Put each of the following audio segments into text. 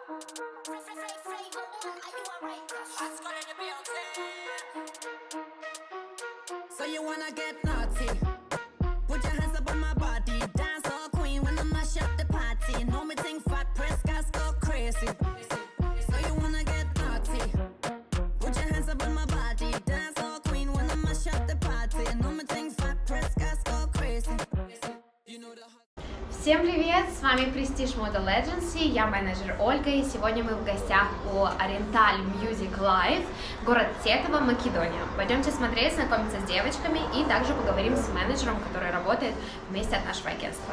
So you wanna get naughty? Put your hands up on my body, dance all queen when I mash up the party. Know me think fat press gas go crazy. So you wanna get naughty? Put your hands up on my body, dance all queen when I mash up the party. Know me think fat press gas go crazy. You know the. Всем привет! С вами Prestige Model Agency, я менеджер Ольга, и сегодня мы в гостях у Oriental Music Live, город Тетово, Македония. Пойдемте смотреть, знакомиться с девочками и также поговорим с менеджером, который работает вместе от нашего агентства.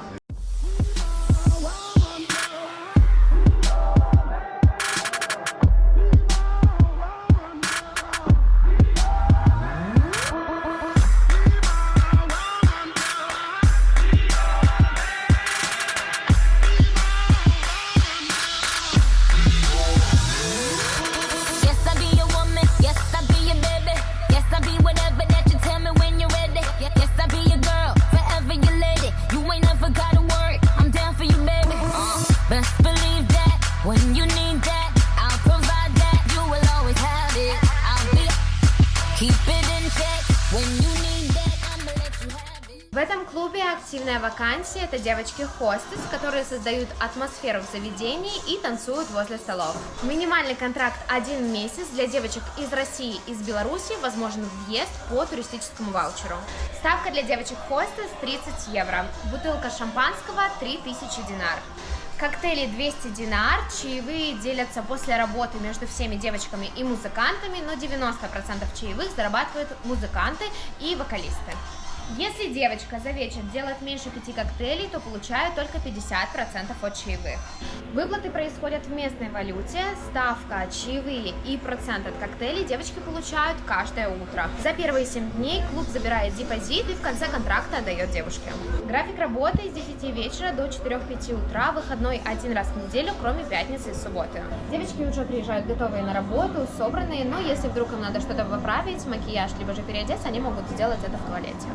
В этом клубе активная вакансия – это девочки-хостес, которые создают атмосферу в заведении и танцуют возле столов. Минимальный контракт 1 месяц для девочек из России и из Беларуси, возможен въезд по туристическому ваучеру. Ставка для девочек-хостес 30 евро, бутылка шампанского 3000 динар. Коктейли 200 динар, чаевые делятся после работы между всеми девочками и музыкантами, но 90% чаевых зарабатывают музыканты и вокалисты. Если девочка за вечер делает меньше 5 коктейлей, то получает только 50% от чаевых. Выплаты происходят в местной валюте, ставка, чаевые и процент от коктейлей девочки получают каждое утро. За первые 7 дней клуб забирает депозит и в конце контракта отдает девушке. График работы с 10 вечера до 4-5 утра, выходной 1 раз в неделю, кроме пятницы и субботы. Девочки уже приезжают готовые на работу, собранные, но если вдруг им надо что-то поправить, макияж, либо же переодеться, они могут сделать это в туалете.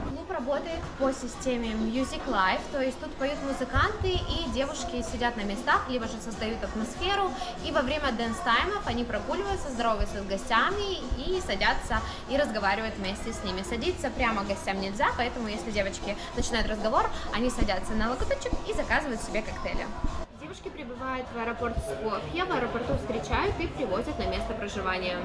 Клуб работает по системе Music Live, то есть тут поют музыканты и девушки сидят на местах, либо же создают атмосферу, и во время дэнс-таймов они прогуливаются, здороваются с гостями и садятся и разговаривают вместе с ними. Садиться прямо гостям нельзя, поэтому если девочки начинают разговор, они садятся на локоточек и заказывают себе коктейли. Девушки прибывают в аэропорт Скопье, в аэропорту встречают и привозят на место проживания.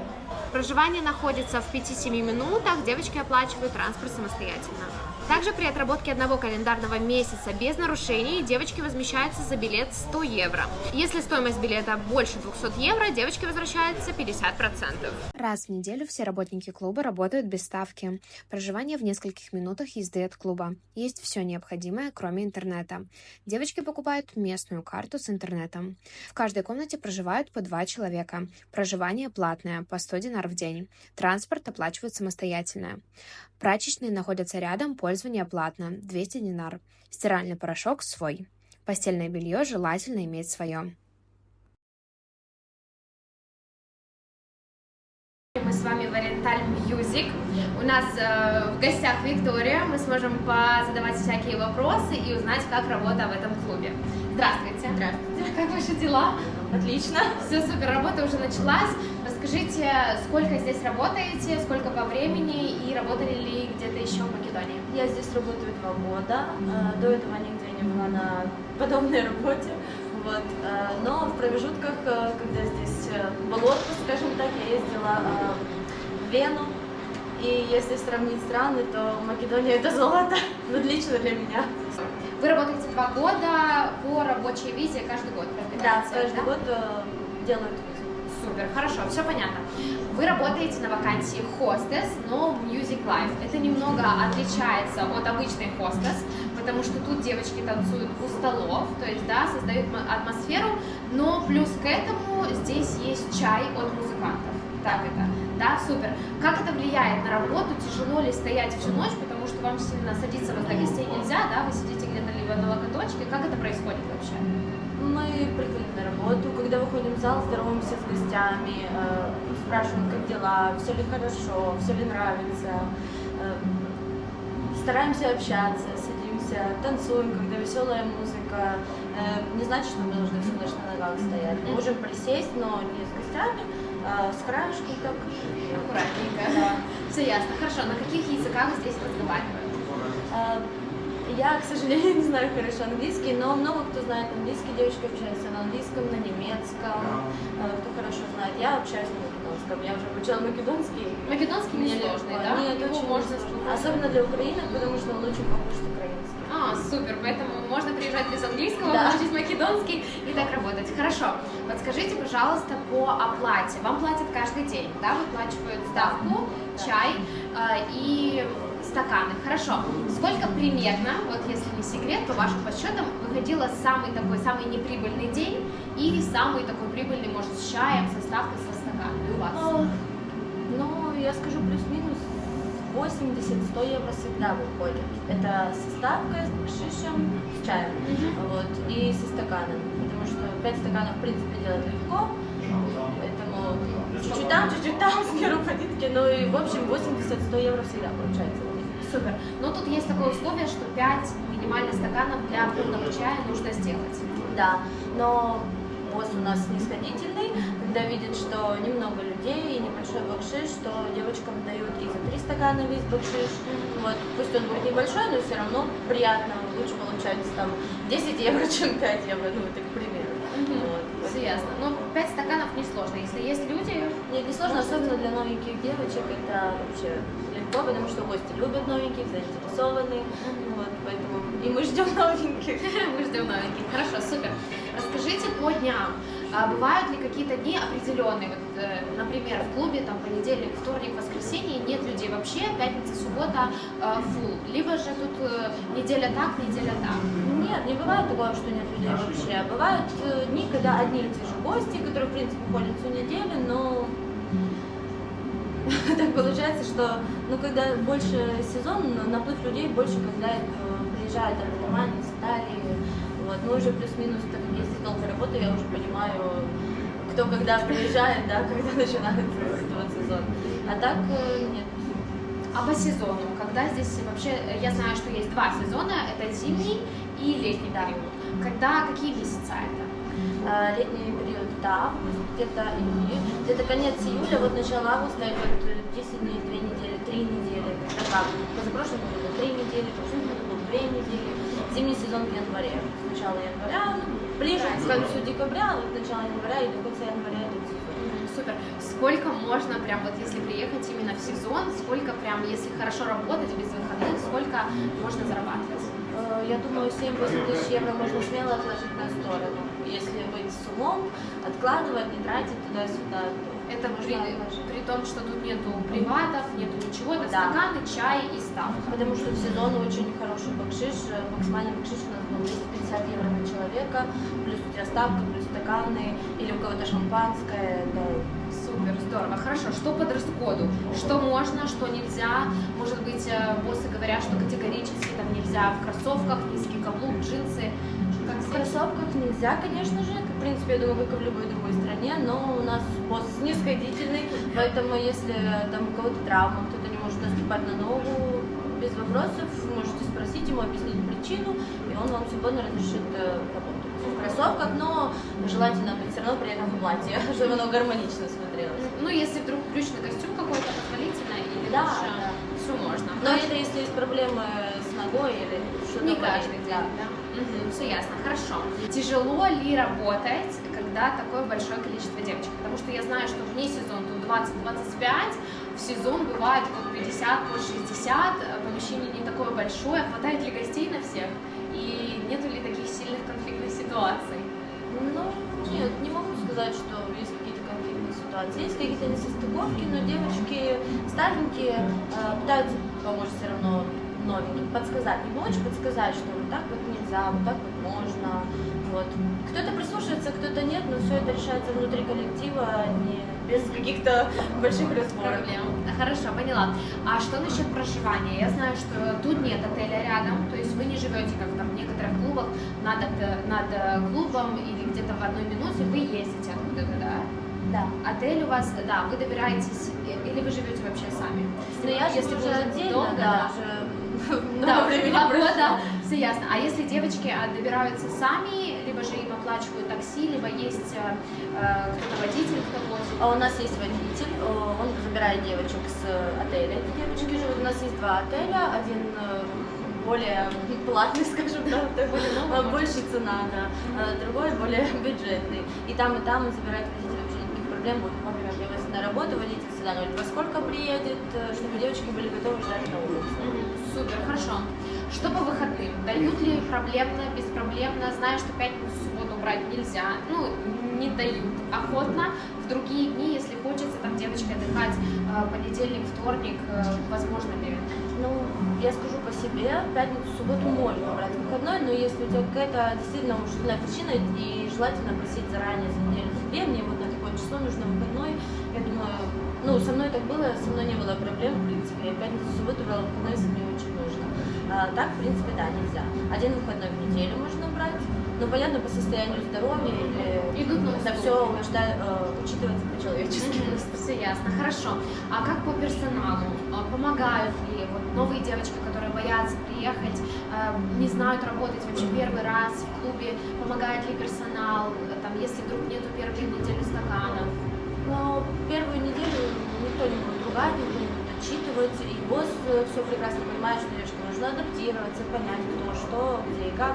Проживание находится в 5-7 минутах, девочки оплачивают транспорт самостоятельно. Также при отработке одного календарного месяца без нарушений девочки возмещаются за билет 100 евро. Если стоимость билета больше 200 евро, девочки возвращаются 50%. Раз в неделю все работники клуба работают без ставки. Проживание в нескольких минутах езды от клуба. Есть все необходимое, кроме интернета. Девочки покупают местную карту с интернетом. В каждой комнате проживают по 2 человека. Проживание платное, по 100 динар в день. Транспорт оплачивают самостоятельно. Прачечные находятся рядом, пользование платно, 200 динар. Стиральный порошок свой. Постельное белье желательно иметь свое. Мы с вами в Oriental Music. У нас в гостях Виктория. Мы сможем задавать всякие вопросы и узнать, как работа в этом клубе. Здравствуйте. Здравствуйте. Как ваши дела? Отлично. Все супер, работа уже началась. Расскажите, сколько здесь работаете, сколько по времени и работали ли где-то еще в Македонии? Я здесь работаю 2 года. До этого нигде не была на подобной работе. Вот. Но в промежутках, когда здесь был отпуск, скажем так, я ездила в Вену. И если сравнить страны, то Македония это золото, но лично для меня. Вы работаете 2 года по рабочей визе каждый год? Да, каждый год делают визу. Супер, хорошо, все понятно. Вы работаете на вакансии хостес, но Music Live. Это немного отличается от обычной хостес, потому что тут девочки танцуют у столов, то есть, да, создают атмосферу, но плюс к этому здесь есть чай от музыкантов. Так это, да, супер. Как это влияет на работу? Тяжело ли стоять всю ночь, потому что вам сильно садиться возле гостей нельзя, да, вы сидите где-то либо на локоточке. Как это происходит вообще? Мы приходим на работу, когда выходим в зал, здороваемся с гостями, спрашиваем, как дела, все ли хорошо, все ли нравится, стараемся общаться, садимся, танцуем, когда веселая музыка, не значит, что мы должны всю ночь на ногах стоять. Мы можем присесть, но не с гостями, а с краешку так. Аккуратненько. Да. Все ясно. Хорошо, на каких языках здесь разговаривают? Я, к сожалению, не знаю хорошо английский, но много кто знает английский, девочки общаются на английском, на немецком, кто хорошо знает. Я общаюсь на македонском, я уже обучала македонский. Македонский Мне несложный, легко. да? Нет, Его очень можно сложно. слушать. Особенно для украинок, потому что он очень похож с украинским. Супер, поэтому можно приезжать без английского, Да. учить македонский и так работать. Хорошо, подскажите, пожалуйста, по оплате. Вам платят каждый день, да? Выплачивают ставку, чай и стаканы. Хорошо. Сколько примерно, вот если не секрет, по вашим подсчетам, выходило самый неприбыльный день и самый такой прибыльный, может, с чаем, со ставкой, со стаканами у вас? Ну, я скажу плюс-минус 80-100 евро всегда выходит. Это со ставкой, с бакшишем, с чаем, вот, и со стаканом. Потому что 5 стаканов, в принципе, делать легко, поэтому чуть-чуть там, с меру водитки, ну и, в общем, 80-100 евро всегда получается. Супер. Но тут есть такое условие, что 5 минимально стаканов для полного чая нужно сделать. Да, но босс у нас снисходительный, когда видит, что немного людей и небольшой бакшиш, что девочкам дают и за 3 стакана весь бакшиш. Вот, пусть он будет небольшой, но все равно приятно, лучше получается там 10 евро, чем 5 евро, ну это к примеру. Вот. Все ясно. Но 5 стаканов несложно. Если есть люди... Нет, не сложно, особенно для новеньких девочек, это вообще легко, потому что гости любят новеньких, заинтересованы, вот, поэтому и мы ждем новеньких. Мы ждем новеньких. Хорошо, супер. Расскажите по дням. Бывают ли какие-то дни определенные? Вот, например, в клубе там понедельник, вторник, воскресенье нет людей вообще, пятница, суббота фулл. Либо же тут неделя так, неделя так. Нет, не бывает такого, что нет людей вообще. Бывают дни, когда одни и те же гости, которые, в принципе, ходят всю неделю, но так получается, что когда больше сезон, наплыв людей больше, когда приезжают там, из Германии, из Италии. Вот, мы уже плюс-минус, так как я здесь долго работаю, я уже понимаю, кто когда приезжает, да, когда начинает этот сезон. А так нет. А по сезону, когда здесь вообще, я знаю, что есть 2 сезона, это зимний и летний период. Какие месяца это? Летний период, да, август, где-то июль, где-то конец июля, вот начало августа, это 10 дней, 2 недели, 3 недели, как-то так. Позапрошлом году было 3 недели, в прошлом году было 2 недели. Зимний сезон в январе. С начала января, ближе к концу декабря, вот начало января и до конца января идет сезон. Супер. Сколько можно прям вот если приехать именно в сезон, сколько прям, если хорошо работать без выходных, сколько можно зарабатывать? Я думаю, 7-8 тысяч евро можно смело отложить на сторону. Если быть с умом, откладывать, не тратить туда-сюда. Это при том, что тут нету приватов, нету ничего, это Да. стаканы, чай и ставка. Потому что в сезон очень хороший бакшиш. Максимальный бакшиш у нас был 250 евро на человека, плюс у тебя ставка, плюс стаканы, или у кого-то шампанское. Да. Супер, здорово. Хорошо, что по дресс-коду? Что можно, что нельзя? Может быть, боссы говорят, что категорически там нельзя в кроссовках, низкий каблук, джинсы. Как В здесь? кроссовках нельзя, конечно же, в принципе, я думаю, как и в любой другой стране, но у нас босс снисходительный, поэтому если там у кого-то травма, кто-то не может наступать на ногу, без вопросов, можете спросить ему, объяснить причину, и он вам свободно разрешит работать в кроссовках, но желательно быть все равно при этом в платье, чтобы оно гармонично смотрелось. Ну, если вдруг брючный костюм какой-то позволительно, или Да, лучше, да. все можно. Но это если есть проблемы с ногой или что-то. Не болит, каждый день, да? Все ясно, хорошо. Тяжело ли работать, когда такое большое количество девочек? Потому что я знаю, что вне сезон тут 20-25, в сезон бывает под 50, под 60, помещение не такое большое, хватает ли гостей на всех? И нету ли таких сильных конфликтных ситуаций? Ну, нет, не могу сказать, что есть какие-то конфликтные ситуации. Есть какие-то несостыковки, но девочки старенькие пытаются помочь все равно новеньким, подсказать, не помочь, подсказать, что вот так вот нельзя, вот так вот можно. Вот. Кто-то прислушивается, кто-то нет, но все это решается внутри коллектива, не без каких-то больших разборок. Проблем. Хорошо, поняла. А что насчет проживания? Я знаю, что тут нет отеля рядом, то есть вы не живете, как там в некоторых клубах, над клубом или где-то в одной минуте, вы ездите откуда-то, да? Да. Отель у вас, да, вы добираетесь, или вы живете вообще сами? Но я если живу вы уже уже отдельно, долго, да, да. уже много Да, времени 2 прошло. года, все ясно. А если девочки добираются сами, либо же им оплачивают такси, либо есть кто-то водитель, кто возит? А у нас есть водитель, он забирает девочек с отеля. Эти девочки живут. У нас есть 2 отеля, один более платный, скажем так, больше цена, да, другой более бюджетный. И там забирать водителя вообще никаких проблем будет. Например, я возьму на работу, водитель всегда говорит, во сколько приедет, чтобы девочки были готовы ждать на улице. Супер, хорошо. Что по выходным? Дают ли проблемно, беспроблемно? Знаю, что пятницу, субботу брать нельзя. Ну, не дают охотно. В другие дни, если хочется там девочке отдыхать, понедельник, вторник, возможно ли? Ну, я скажу по себе, пятницу, субботу можно брать выходной, но если у тебя какая-то действительно уважительная причина, и желательно просить заранее за неделю, за 2, мне вот на такое число нужно выходной, я думаю, ну, со мной так было, со мной не было проблем, в принципе, я пятницу, субботу брала выходной, если мне очень нужно. Так, в принципе, да, нельзя. Один выходной в неделю можно брать, но, понятно, по состоянию здоровья или идут на это все учитывается по-человечески. Все ясно, хорошо. А как по персоналу? Помогают ли вот новые девочки, которые боятся приехать, не знают работать вообще первый раз в клубе? Помогает ли персонал? Там, если вдруг нету первой недели стаканов? Но первую неделю никто не будет ругать, никто не будет отчитывать, и босс все прекрасно понимает, что девушке нужно адаптироваться, понять, кто что, где и как.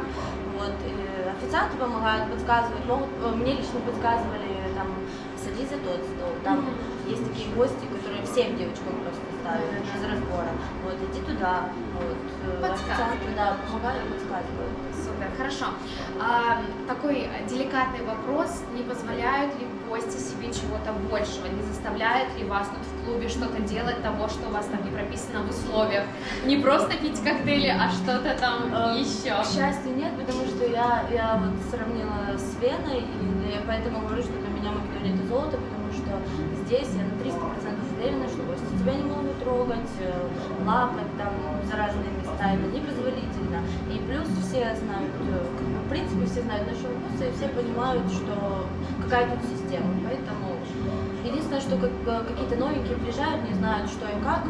Вот. И официанты помогают, подсказывают, мне лично подсказывали, там, садись за тот стол, там есть такие гости, которые всем девочкам просто ставят без разбора, вот, иди туда, вот, официанты, да, помогают, подсказывают. Супер, хорошо. Такой деликатный вопрос, не позволяют ли гости себе чего-то большего, не заставляют ли вас тут в клубе что-то делать того, что у вас там не прописано в условиях, не просто пить коктейли, а что-то там еще? К счастью, нет, потому что я вот сравнила с Веной, и я поэтому говорю, что для меня Македония это золото, потому что здесь я на 300% уверена, что гости тебя не могут трогать, лапать там за разные места, это непозволительно. И плюс все знают, в принципе, все знают наши вкусы, и все понимают, что какая тут система, поэтому единственное, что какие-то новенькие приезжают, не знают, что и как,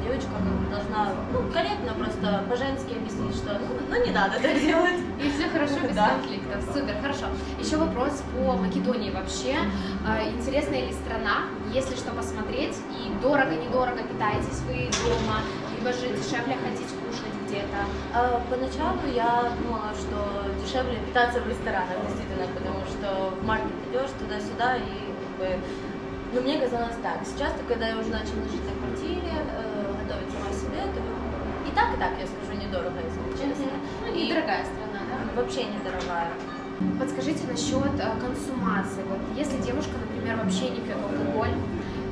девочка как бы должна, ну, корректно просто по-женски объяснить, что ну не надо так делать. И все хорошо, без конфликтов. Супер, хорошо. Еще вопрос по Македонии вообще. Интересная ли страна? Есть ли что посмотреть? И дорого-недорого питаетесь вы дома? Либо же дешевле ходить кушать где-то? Поначалу я думала, что дешевле питаться в ресторанах, действительно, потому что в маркет идешь туда-сюда и как бы... Но мне казалось так. Сейчас, когда я уже начала жить на квартире, готовить сама себе, то и так, я скажу, недорого, если честно. Ну, недорогая страна, да? Вообще недорогая. Подскажите насчет консумации. Вот если девушка, например, вообще не пьет алкоголь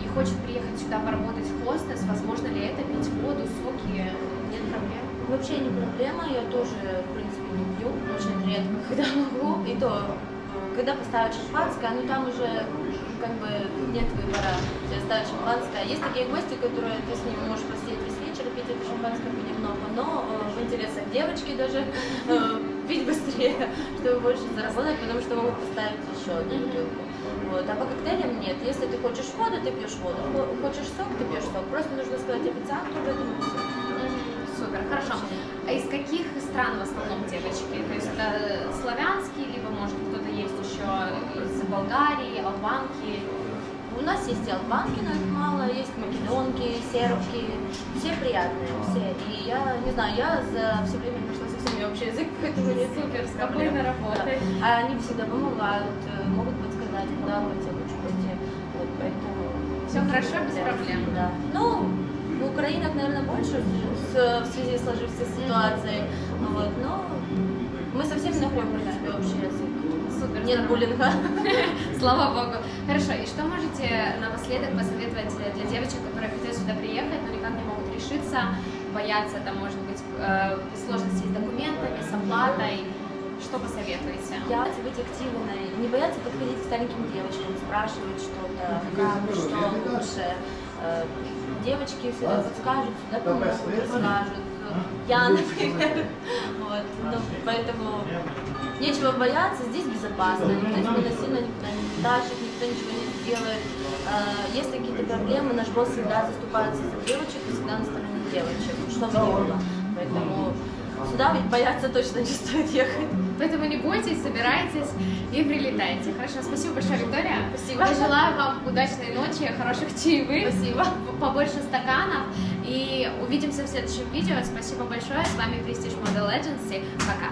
и хочет приехать сюда поработать хостес, возможно ли это пить воду, соки? Нет проблем? Вообще не проблема, я тоже, в принципе, не пью, очень редко, когда могу, и то, когда поставят шампанское, ну там уже как бы нет выбора, тебе ставят шампанское. Есть такие гости, которые ты с ними можешь посидеть весь вечер, пить это шампанское понемногу, но в интересах девочки даже пить быстрее, чтобы больше заработать, потому что могут поставить еще одну бутылку. Вот. А по коктейлям нет, если ты хочешь воду, ты пьешь воду, хочешь сок, ты пьешь сок, просто нужно сказать официанту об этом и все. Супер, хорошо. А из каких стран в основном девочки? То есть это славянские, либо может кто-то есть еще из Болгарии, албанки? У нас есть и албанки, но их мало, есть македонки, сербки, все приятные, все. И я не знаю, я за все время нашла со всеми общий язык, поэтому нет. Супер, спокойно работает. Да. А они всегда помогают, могут подсказать, куда пойти, лучше пойти. Вот, поэтому... Все хорошо, без проблем. Да. Ну, у украинок, наверное, больше в связи с сложившейся ситуацией, вот, но мы со всеми находим, в принципе, общий язык. Супер. Нет буллинга. Слава богу. Хорошо, и что можете напоследок посоветовать для девочек, которые хотят сюда приехать, но никак не могут решиться, боятся, там, может быть, сложностей с документами, с оплатой? Что посоветуете? Я быть активной, не бояться подходить к стареньким девочкам, спрашивать что-то, как, что лучше. Девочки всегда подскажут, всегда помогут, расскажут. Я, например. Вот. Ну, поэтому нечего бояться, здесь безопасно, никто тебя насильно никуда не тащит, никто ничего не сделает. Если какие-то проблемы, наш босс всегда заступается за девочек и всегда на стороне девочек, что бы ни было. Поэтому сюда бояться точно не стоит ехать. Поэтому не бойтесь, собирайтесь и прилетайте. Хорошо, спасибо большое, Виктория. Спасибо. Я желаю вам удачной ночи, хороших чаевых. Спасибо. Побольше стаканов. И увидимся в следующем видео. Спасибо большое. С вами Prestige Model Agency. Пока.